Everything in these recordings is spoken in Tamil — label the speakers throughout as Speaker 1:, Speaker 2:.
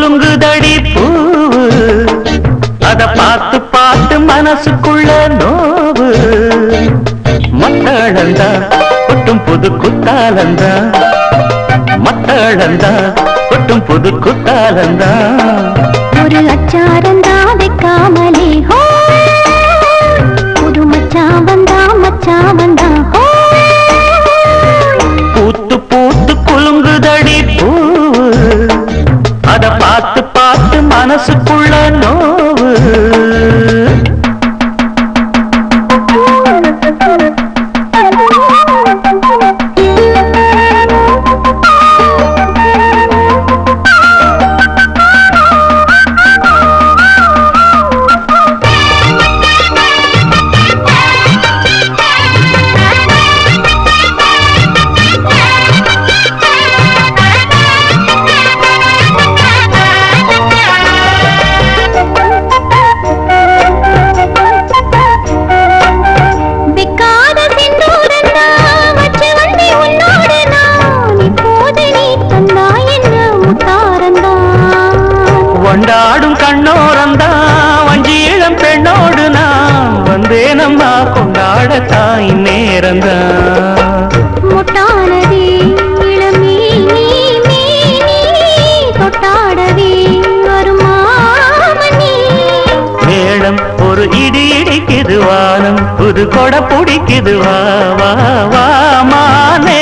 Speaker 1: குலுங்குதடி பூவு அத பார்த்து பார்த்து மனசுக்குள்ள நோவு மத்தளந்தா கொட்டும் புது குத்தாலந்தா மத்தளந்தா கொட்டும் புது குத்தாலந்தா
Speaker 2: ஒரு அச்சாரந்தா வைக்காமலே ஹோ புது மச்சான் வந்தா ஹோ
Speaker 1: பூத்து பூத்து குலுங்குதடி பூவு அத பார்த்து பார்த்து மனசுக்குள்ள நோவு கொண்டாடும் கண்ணோரந்தா வஞ்சி இளம் பெண்ணோடு நான் வந்தேனம்மா கொண்டாடத்தான் இந்நேரந்தா
Speaker 2: முட்டானதே இளமே நீ தொட்டாடவே வருமாமணி
Speaker 1: மேளம் ஒரு இடி இடிக்குது வானம் புது கொடை பிடிக்குது வா வா வா மானே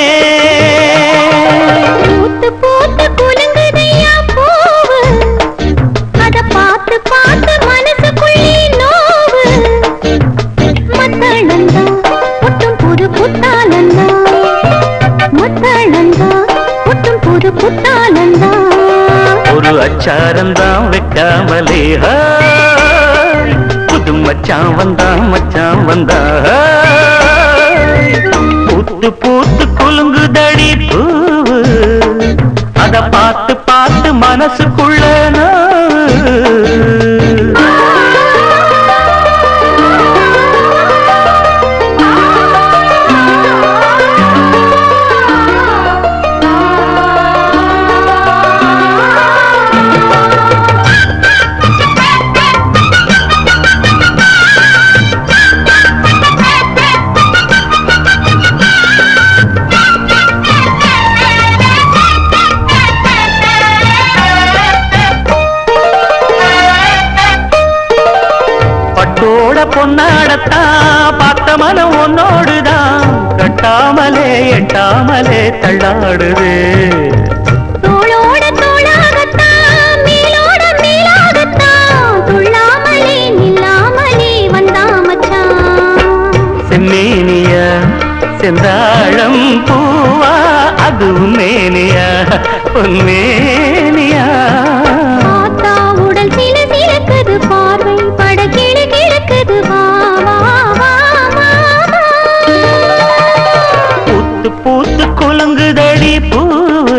Speaker 1: ஒரு அச்சாரந்தான் வைக்காமலே புது மச்சான் வந்தா பூத்து பூத்து குலுங்குதடி பூவு அத பார்த்து பார்த்து மனசுக்குள்ள பொன்னாடத்தான் பார்த்த மனம் உன்னோடுதான் கட்டாமலே எட்டாமலே தள்ளாடுது
Speaker 2: தோளோட தோளாகத்தான் மேலோட மேலாகத்தான் துள்ளாமலே நில்லாமலே வந்தா மச்சான்
Speaker 1: செம்மேனியா செந்தாழம் பூவா அது உன்னேனியா பொன்னேனியா
Speaker 2: பார்த்தா உடல் சில சிலக்குது பார்வை படகிடு கிடக்குது வா வா வா
Speaker 1: பூத்து பூத்து குலுங்குதடி பூவு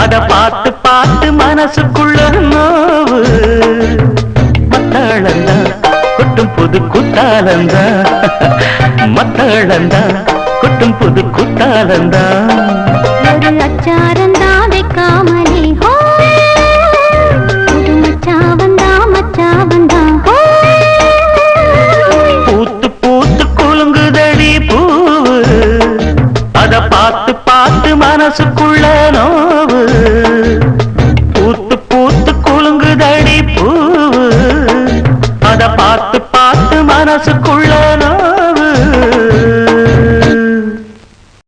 Speaker 1: அத பார்த்து பார்த்து மனசுக்குள்ள நோவு மத்தளந்தா கொட்டும் புது குத்தாலந்தா மத்தளந்தா கொட்டும் புது குத்தாலந்தா
Speaker 2: ஒரு அச்சாரந்தா வைக்காமலே ஹோ புது மச்சான் வந்தா ஹோ
Speaker 1: பூத்து பூத்து குலுங்குதடி பூவு அத பார்த்து பார்த்து மனசுக்குள்ள நோ